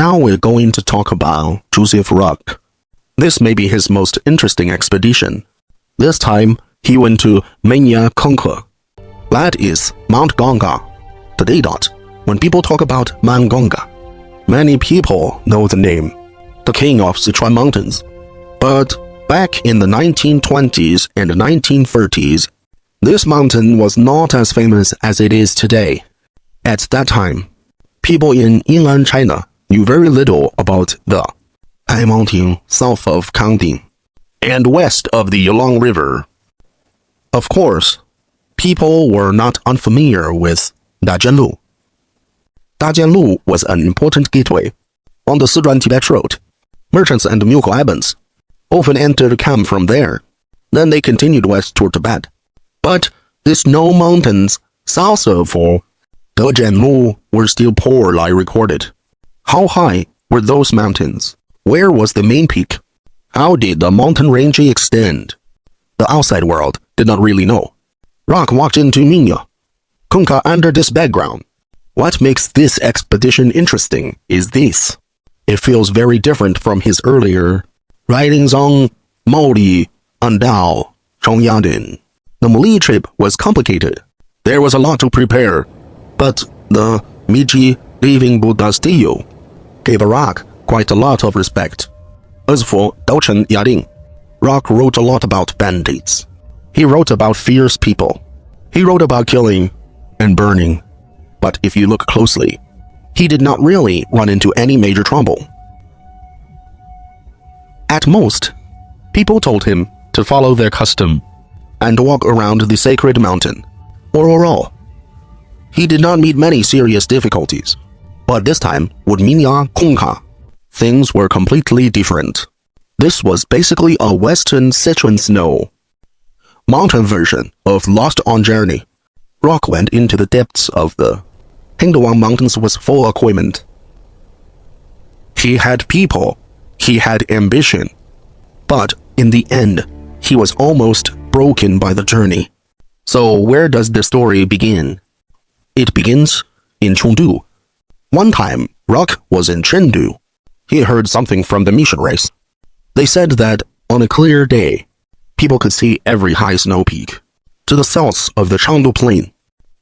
Now we're going to talk about Joseph Rock. This may be his most interesting expedition. This time, he went to Minya Konka. That is Mount Gongga. Today, when people talk about Mount Gongga, many people know the name, the king of Sichuan mountains. But back in the 1920s and 1930s, this mountain was not as famous as it is today. At that time, people in inland China knew very little about the high mountain south of Kangding and west of the Lijiang River. Of course, people were not unfamiliar with Dajianlu. Dajianlu was an important gateway on the Sichuan-Tibet road. Merchants and milk wagons often entered camp from there. Then they continued west toward Tibet. But the snow mountains south of Dajianlu were still poorly recorded. How high were those mountains? Where was the main peak? How did the mountain range extend? The outside world did not really know. Rock walked into Minya Konka under this background. What makes this expedition interesting is this. It feels very different from his earlier writings on Maoli and Dao Zhongyadin. The Mali trip was complicated. There was a lot to prepare, but the Meiji Living Buddha statue gave Rock quite a lot of respect. As for Daochen Yading, Rock wrote a lot about bandits. He wrote about fierce people. He wrote about killing and burning. But if you look closely, he did not really run into any major trouble. At most, people told him to follow their custom and walk around the sacred mountain. Overall, he did not meet many serious difficulties. But this time, with Minya Konka, things were completely different. This was basically a Western Sichuan snow mountain version of Lost on Journey. Rock went into the depths of the Hingdawang Mountains with full equipment. He had people, he had ambition, but in the end, he was almost broken by the journey. So where does the story begin? It begins in Chengdu. One time, Rock was in Chengdu. He heard something from the missionaries. They said that on a clear day, people could see every high snow peak to the south of the Chengdu Plain.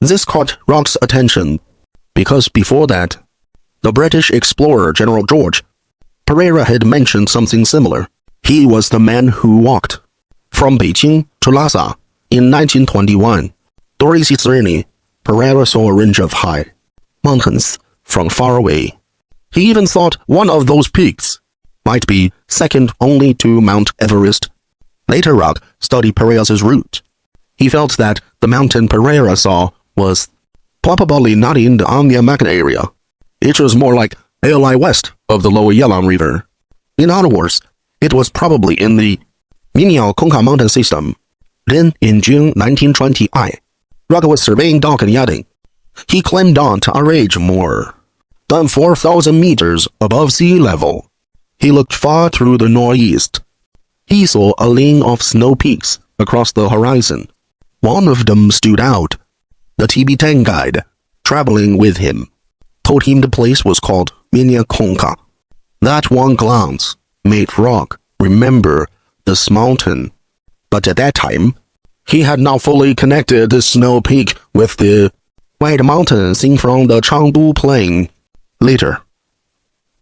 This caught Rock's attention because before that, the British explorer General George Pereira had mentioned something similar. He was the man who walked from Beijing to Lhasa in 1921. During his journey, Pereira saw a range of high mountains from far away. He even thought one of those peaks might be second only to Mount Everest. Later, Rock studied Pereira's route. He felt that the mountain Pereira saw was probably not in the Anya-Makan area. It was more like a lie west of the lower Lijiang River. In other words, it was probably in the Minya Konka mountain system. Then, in June 1920, Rock was surveying Daochen Yading. He climbed on to a ridge more than 4,000 meters above sea level. He looked far through the northeast. He saw a line of snow peaks across the horizon. One of them stood out. The Tibetan guide, traveling with him, told him the place was called Minya Konka. That one glance made Rock remember this mountain. But at that time, he had not fully connected the snow peak with the white mountain seen from the Chengdu Plain. Later,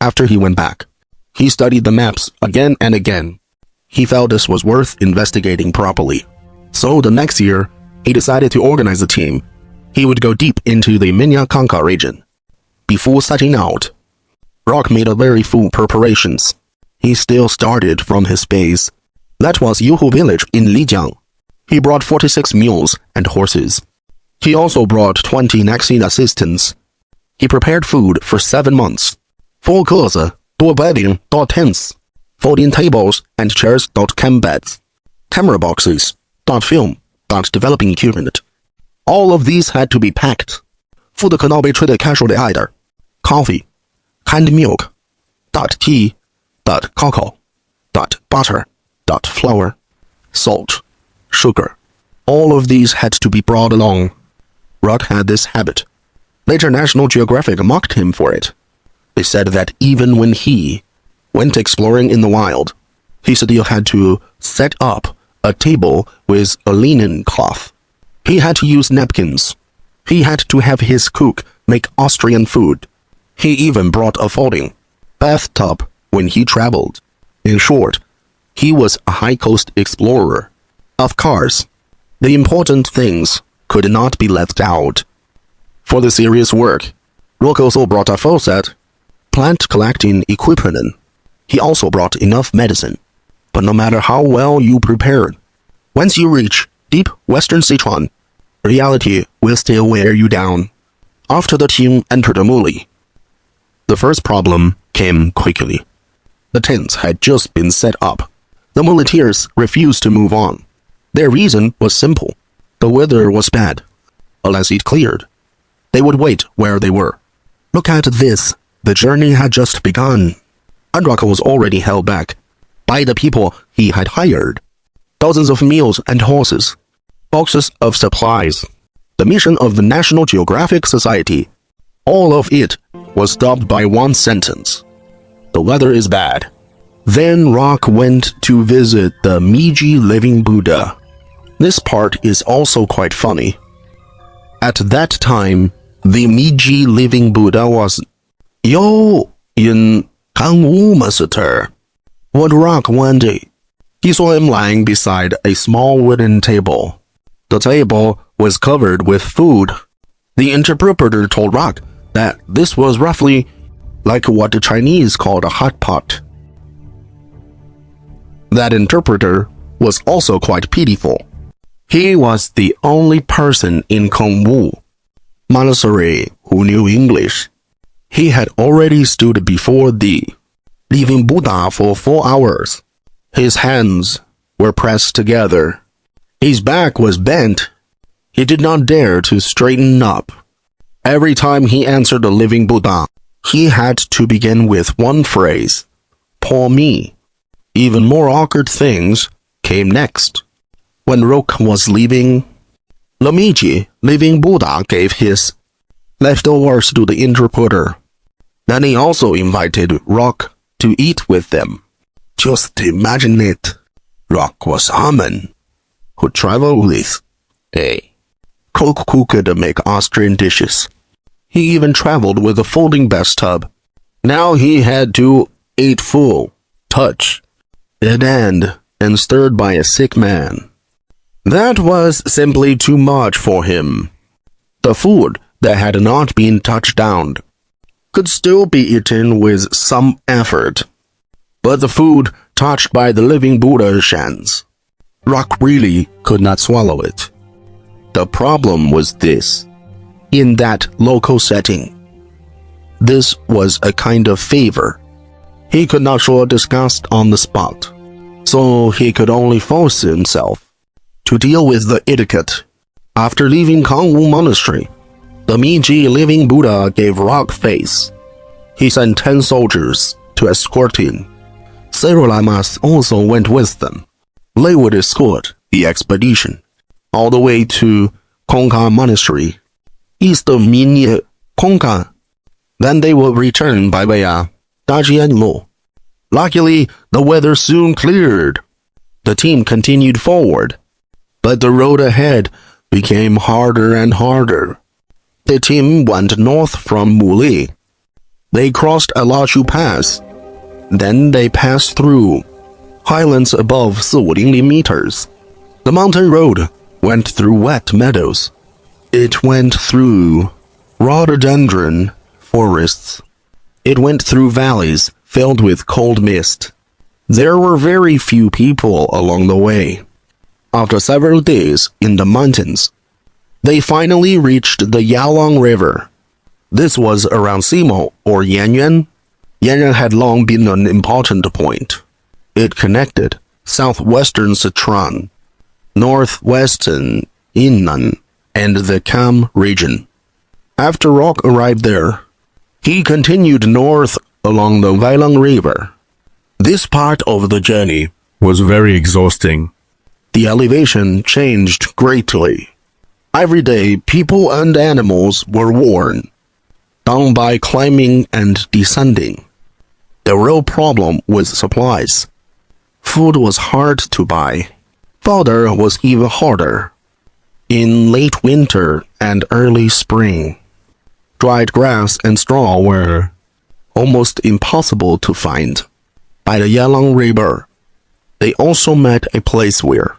after he went back, he studied the maps again and again. He felt this was worth investigating properly. So the next year, he decided to organize a team. He would go deep into the Minya Konka region. Before setting out, Rock made a very full preparations. He still started from his base. That was Yuhu village in Lijiang. He brought 46 mules and horses. He also brought 20 Naxin assistants. He prepared food for 7 months. 4 各子, 多 bedding, 多 tents, 14 tables and chairs, camp beds, camera boxes, film, developing equipment. All of these had to be packed. Food could not be treated casually either. Coffee, canned milk, tea, cocoa, butter, flour, salt, sugar. All of these had to be brought along. Rock had this habit. Later National Geographic mocked him for it. They said that even when he went exploring in the wild, he still had to set up a table with a linen cloth. He had to use napkins. He had to have his cook make Austrian food. He even brought a folding bathtub when he traveled. In short, he was a high-coast explorer. Of course, the important things could not be left out. For the serious work, Rock also brought a full set plant collecting equipment. He also brought enough medicine. But no matter how well you prepared, once you reach deep western Sichuan, reality will still wear you down. After the team entered the Muli, the first problem came quickly. The tents had just been set up. The muleteers refused to move on. Their reason was simple. The weather was bad. Unless it cleared, they would wait where they were. Look at this. The journey had just begun. And Rock was already held back by the people he had hired. Dozens of meals and horses, boxes of supplies, the mission of the National Geographic Society. All of it was stopped by one sentence. The weather is bad. Then Rock went to visit the Meiji Living Buddha. This part is also quite funny. At that time, the Meiji Living Buddha was in Kangwu Master. When Rock one day, he saw him lying beside a small wooden table. The table was covered with food. The interpreter told Rock that this was roughly like what the Chinese called a hot pot. That interpreter was also quite pitiful. He was the only person in Kangwu Monastery who knew English. He had already stood before the Living Buddha for 4 hours. His hands were pressed together. His back was bent. He did not dare to straighten up. Every time he answered the Living Buddha, he had to begin with one phrase, "Poor me." Even more awkward things came next. When Rock was leaving, the Meiji Living Buddha gave his leftovers to the interpreter. Then he also invited Rock to eat with them. Just imagine it. Rock was a man who traveled with a cook who could make Austrian dishes. He even traveled with a folding bathtub. Now he had to eat full, touch, and stirred by a sick man. That was simply too much for him. The food that had not been touched down could still be eaten with some effort. But the food touched by the Living Buddha's hands, Rock really could not swallow it. The problem was this. In that local setting, this was a kind of favor. He could not show disgust on the spot, so he could only force himself to deal with the etiquette. After leaving Kangwu Monastery, the Meiji Living Buddha gave Rock face. He sent 10 soldiers to escort him. Several lamas also went with them. They would escort the expedition all the way to Konka Monastery, east of Minya Konka. Then they would return by via Lijiang. Luckily, the weather soon cleared. The team continued forward, but the road ahead became harder and harder. The team went north from Muli. They crossed a Lashu Pass. Then they passed through highlands above 450 meters. The mountain road went through wet meadows. It went through rhododendron forests. It went through valleys filled with cold mist. There were very few people along the way. After several days in the mountains, they finally reached the Yalong River. This was around Simo or Yanyuan. Yanyuan had long been an important point. It connected southwestern Sichuan, northwestern Yunnan, and the Kam region. After Rock arrived there, he continued north along the Wailang River. This part of the journey was very exhausting. The elevation changed greatly. Every day, people and animals were warned. done by climbing and descending. The real problem was supplies. Food was hard to buy. Fodder was even harder. In late winter and early spring, dried grass and straw were almost impossible to find. By the Yalang River, they also met a place where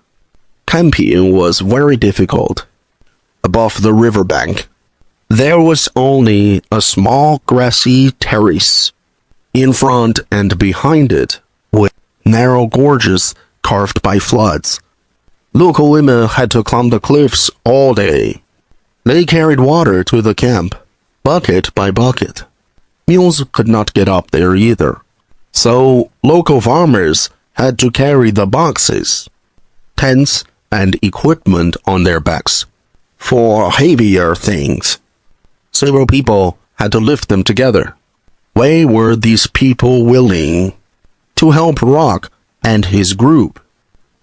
camping was very difficult. Above the riverbank, there was only a small grassy terrace. In front and behind it were narrow gorges carved by floods. Local women had to climb the cliffs all day. They carried water to the camp, bucket by bucket. Mules could not get up there either, so local farmers had to carry the boxes, tents, and equipment on their backs for heavier things. Several people had to lift them together. Why were these people willing to help Rock and his group?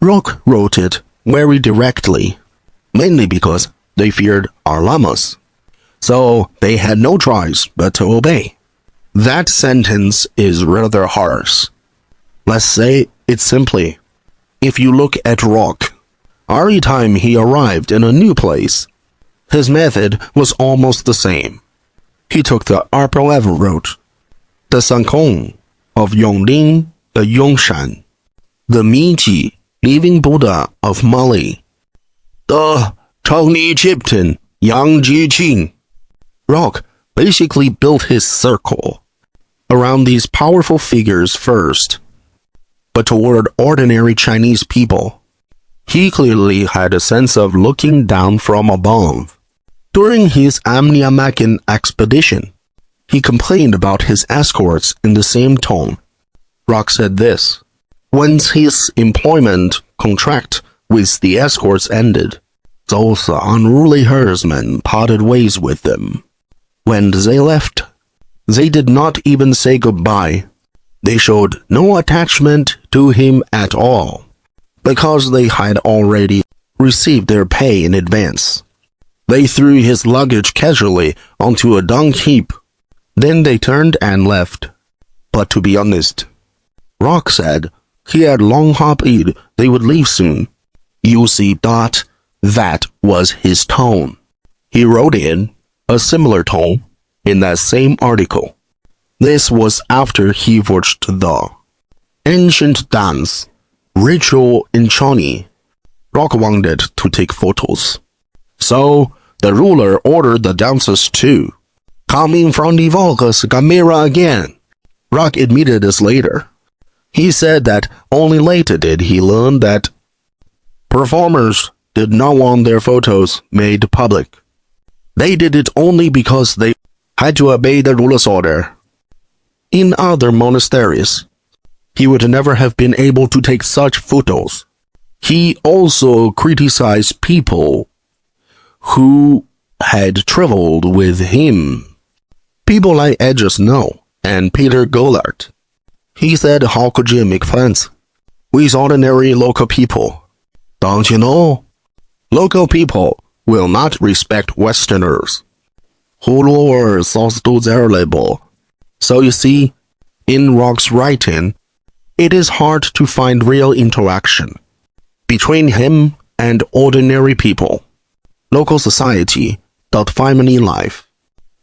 Rock wrote it very directly, mainly because they feared our llamas, so they had no choice but to obey. That sentence is rather harsh. Let's say it simply. If you look at Rock, every time he arrived in a new place, his method was almost the same. He took the upper level road, the Sankong of Yongling, the Yongshan, the Miji, living Buddha of Mali, the Tony Chipton, Yang Jiqing. Rock basically built his circle around these powerful figures first, but toward ordinary Chinese people, he clearly had a sense of looking down from above. During his Amniamakan expedition, he complained about his escorts in the same tone. Rock said this: once his employment contract with the escorts ended, those unruly herdsmen parted ways with them. When they left, they did not even say goodbye. They showed no attachment to him at all, because they had already received their pay in advance. They threw his luggage casually onto a dung heap. Then they turned and left. But to be honest, Rock said he had long hoped they would leave soon. You see, that was his tone. He wrote in a similar tone in that same article. This was after he watched the ancient dance ritual in Chani. Rock wanted to take photos, so the ruler ordered the dancers to come in front of Volga's camera again. Rock admitted this later. He said that only later did he learn that performers did not want their photos made public. They did it only because they had to obey the ruler's order. In other monasteries, he would never have been able to take such photos. He also criticized people who had traveled with him. People like Edgar Snow and Peter Gollard. He said, how could you make friends with ordinary local people? Don't you know? Local people will not respect Westerners who lower south to their level. So you see, in Rock's writing, it is hard to find real interaction between him and ordinary people. Local society, family life.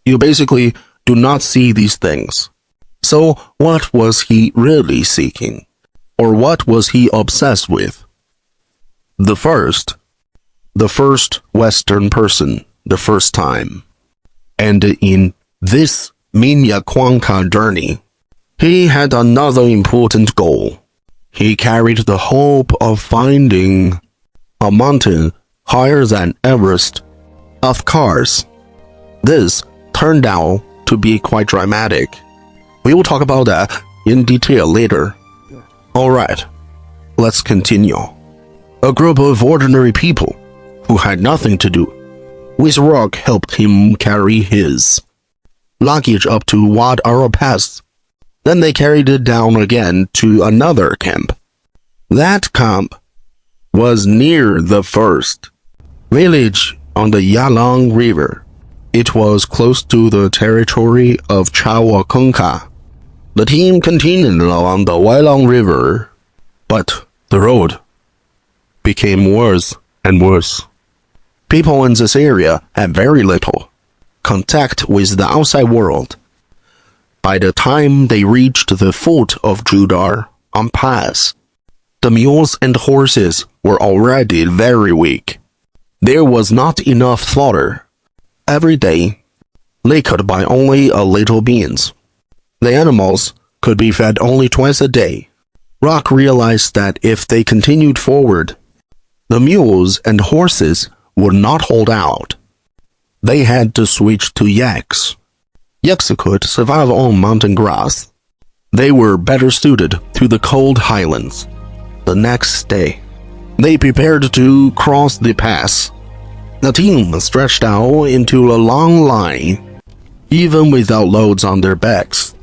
You basically do not see these things. So what was he really seeking? Or what was he obsessed with? The first Western person, the first time. And in this Minya Konka journey, he had another important goal. He carried the hope of finding a mountain higher than Everest. Of course, this turned out to be quite dramatic. We will talk about that in detail later. Alright, let's continue. A group of ordinary people who had nothing to do with Rock helped him carry his luggage up to Wad Arrow Pass. Then they carried it down again to another camp. That camp was near the first village on the Yalang River. It was close to the territory of Minya Konka. The team continued along the Lijiang River, but the road became worse and worse. People in this area had very little contact with the outside world. By the time they reached the foot of Judar on pass, the mules and horses were already very weak. There was not enough slaughter. Every day, they could buy only a little beans. The animals could be fed only twice a day. Rock realized that if they continued forward, the mules and horses would not hold out. They had to switch to yaks. Yaks could survive on mountain grass. They were better suited to the cold highlands. The next day, they prepared to cross the pass. The team stretched out into a long line, even without loads on their backs.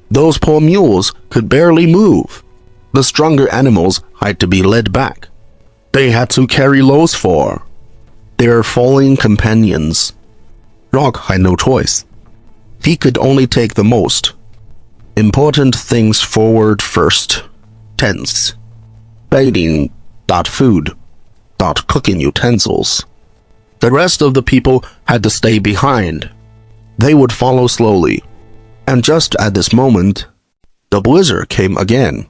Those poor mules could barely move. The stronger animals had to be led back. They had to carry loads for their falling companions. Rock had no choice. He could only take the most important things forward first. Tents, bedding, food, cooking utensils. The rest of the people had to stay behind. They would follow slowly. And just at this moment, the blizzard came again.